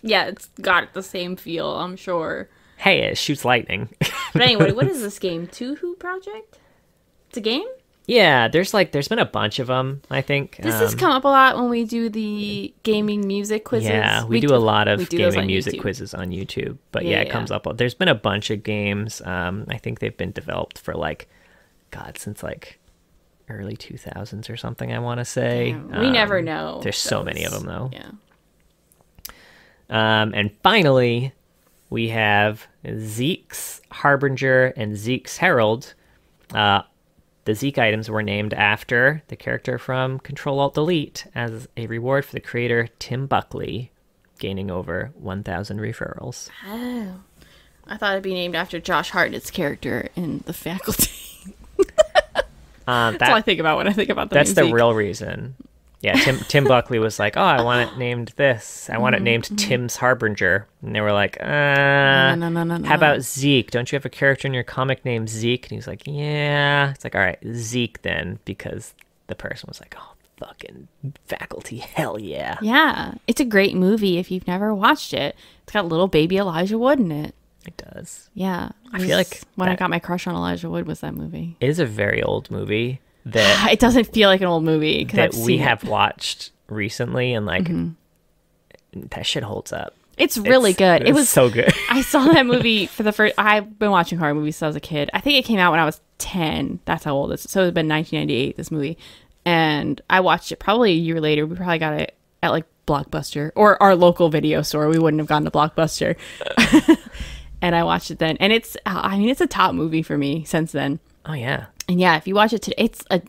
Yeah, it's got the same feel, I'm sure. Hey, it shoots lightning. But anyway, what is this game? Tuhu Project? It's a game? Yeah, there's been a bunch of them, I think. This has come up a lot when we do the gaming music quizzes. Yeah, we do a lot of gaming music YouTube. Quizzes on YouTube. But Yeah, it comes up. There's been a bunch of games. I think they've been developed for since early 2000s or something, I want to say. Yeah, we never know. There's so many of them, though. Yeah. And finally, we have Zeke's Harbinger and Zeke's Herald. The Zeke items were named after the character from Control-Alt-Delete as a reward for the creator Tim Buckley, gaining over 1,000 referrals. Oh. I thought it'd be named after Josh Hartnett's character in The Faculty. That's all I think about when I think about the That's name the real reason. Yeah, Tim Buckley was like, oh, I want it named this. I want it named Tim's Harbinger. And they were like, No. how about Zeke? Don't you have a character in your comic named Zeke? And he was like, yeah. It's like, all right, Zeke then, because the person was like, oh, fucking faculty, hell yeah. Yeah, it's a great movie if you've never watched it. It's got little baby Elijah Wood in it. It does. Yeah. I feel like when I got my crush on Elijah Wood was that movie. It is a very old movie that it doesn't feel like an old movie that we have watched recently, and like that shit holds up. It's really good. It was so good. I saw that movie for the first. I've been watching horror movies since I was a kid. I think it came out when I was 10. That's how old it is. So it's been 1998. This movie, and I watched it probably a year later. We probably got it at like Blockbuster or our local video store. We wouldn't have gone to Blockbuster. And I watched it then, and it's a top movie for me since then. Oh yeah. And yeah, if you watch it today, it's a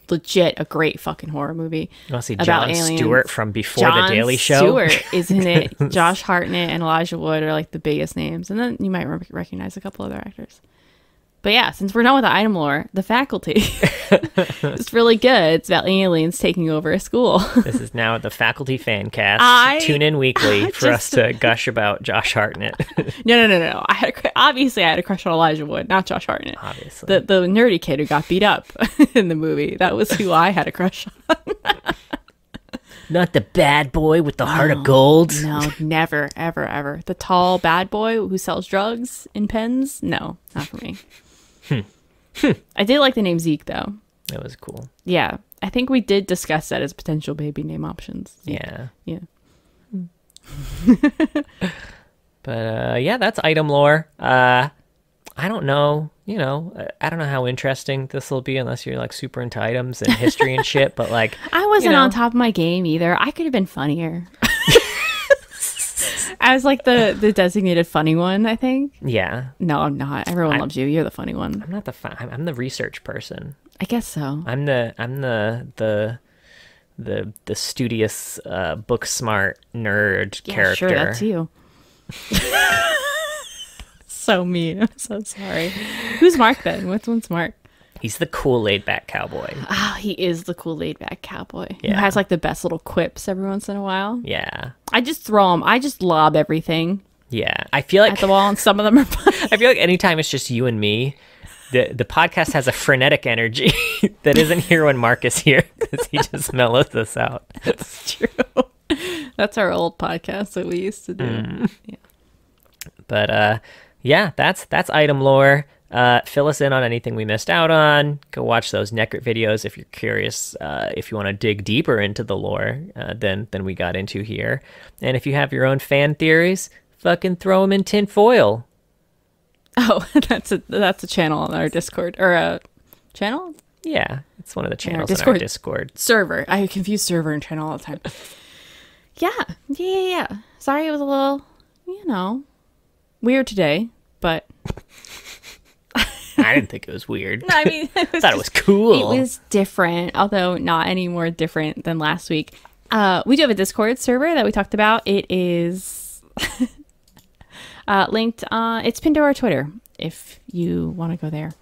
great fucking horror movie. You want to see about Jon aliens. Stewart from before The Daily Show? Jon Stewart is in it. Josh Hartnett and Elijah Wood are like the biggest names. And then you might recognize a couple other actors. But yeah, since we're done with the item lore, The Faculty is really good. It's about aliens taking over a school. This is now the Faculty fan cast. Tune in weekly for us to gush about Josh Hartnett. No. Obviously, I had a crush on Elijah Wood, not Josh Hartnett. Obviously. The nerdy kid who got beat up in the movie. That was who I had a crush on. Not the bad boy with the heart of gold. No, never, ever, ever. The tall bad boy who sells drugs in pens? No, not for me. I did like the name Zeke, though. That was cool. Yeah. I think we did discuss that as potential baby name options. Zeke. Yeah. Yeah. But yeah, that's item lore. I don't know, I don't know how interesting this will be unless you're like super into items and history and shit, but like I wasn't on top of my game either. I could have been funnier. I was like the designated funny one, I think. Yeah. No, I'm not. Everyone loves you. You're the funny one. I'm not I'm the research person. I guess so. I'm the studious book smart nerd character. Sure, that's you. So mean. I'm so sorry. Who's Mark then? Which one's Mark? He's the cool laid back cowboy. Oh, he is the cool laid back cowboy. Yeah. Who has like the best little quips every once in a while. Yeah. I just throw them. I just lob everything. Yeah. I feel like at the wall, and some of them are funny. I feel like anytime it's just you and me, the podcast has a frenetic energy that isn't here when Mark is here, because he just mellows us out. That's true. That's our old podcast that we used to do. Yeah. But yeah, that's item lore. Fill us in on anything we missed out on. Go watch those Necrit videos if you're curious. If you want to dig deeper into the lore than we got into here. And if you have your own fan theories, fucking throw them in tin foil. Oh, that's a channel on our Discord, or a channel? Yeah, it's one of the channels in our Discord server. I confuse server and channel all the time. Yeah. Sorry, it was a little, weird today, but I didn't think it was weird. No, I mean, I thought it was cool. It was different, although not any more different than last week. We do have a Discord server that we talked about. It is linked. It's pinned to our Twitter if you want to go there.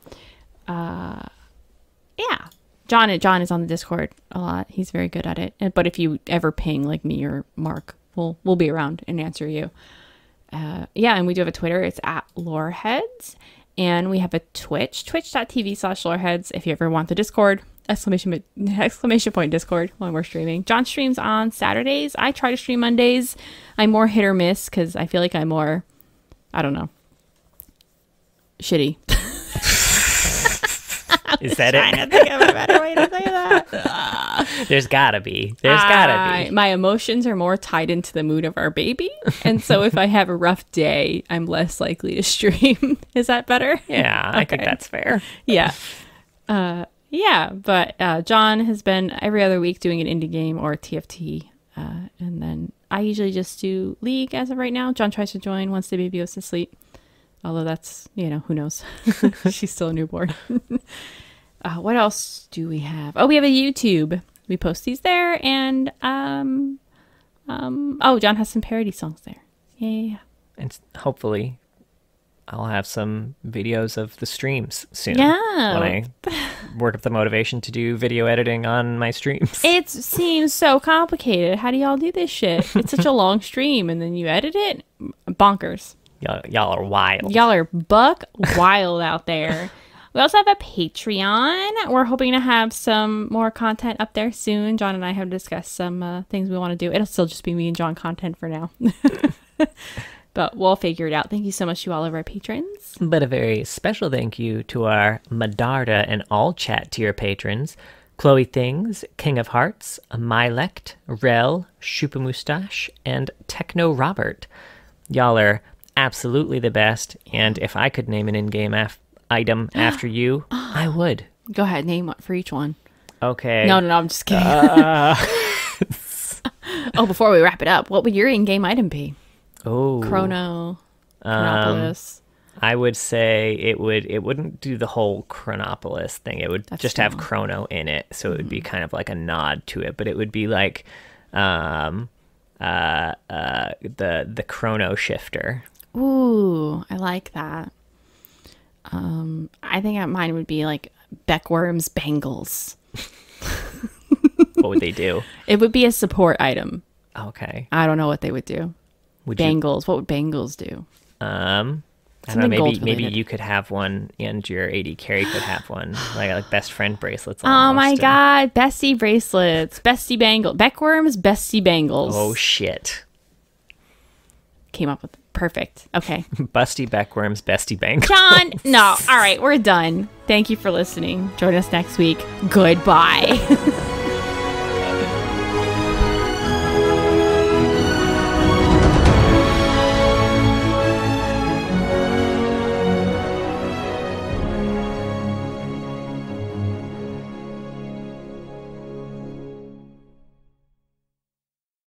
Yeah, John is on the Discord a lot. He's very good at it. But if you ever ping like me or Mark, we'll be around and answer you. Yeah, and we do have a Twitter. It's at Loreheads. And we have a Twitch, twitch.tv/Loreheads. If you ever want the Discord, exclamation point Discord when we're streaming. John streams on Saturdays. I try to stream Mondays. I'm more hit or miss because I feel like I'm more, I don't know, shitty. Is that it? I don't think I have a better way to say that. There's gotta be. My emotions are more tied into the mood of our baby. And so if I have a rough day, I'm less likely to stream. Is that better? Yeah, okay. I think that's fair. Yeah. But John has been every other week doing an indie game or TFT. And then I usually just do League as of right now. John tries to join once the baby goes to sleep. Although that's, who knows? She's still a newborn. What else do we have? Oh, we have a YouTube. We post these there. And, John has some parody songs there. Yeah. And hopefully I'll have some videos of the streams soon. Yeah. When I work up the motivation to do video editing on my streams. It seems so complicated. How do y'all do this shit? It's such a long stream, and then you edit it? Bonkers. Y'all are wild. Y'all are buck wild out there. We also have a Patreon. We're hoping to have some more content up there soon. John and I have discussed some things we want to do. It'll still just be me and John content for now. But we'll figure it out. Thank you so much to all of our patrons. But a very special thank you to our Medarda and all chat tier patrons. Chloe Things, King of Hearts, Mylect, Rel, Shupa Mustache, and Techno Robert. Y'all are absolutely the best, and if I could name an in-game item after you, I would. Go ahead, name one for each one. Okay. No, I'm just kidding. Oh, before we wrap it up, what would your in-game item be? Oh. Chronopolis. I would say it wouldn't do the whole Chronopolis thing. It would just have Chrono in it, so it would be kind of like a nod to it, but it would be like the Chrono Shifter. Ooh, I like that. I think mine would be like Beckworm's Bangles. What would they do? It would be a support item. Okay. I don't know what they would do. Bangles. What would Bangles do? I don't know. Maybe you could have one, and your AD carry could have one, like best friend bracelets. Oh my god, bestie bracelets, bestie bangle, Beckworm's bestie bangles. Oh shit! Came up with perfect. Okay. Busty Beckworm's bestie bangles. John, no. All right, we're done. Thank you for listening. Join us next week. Goodbye.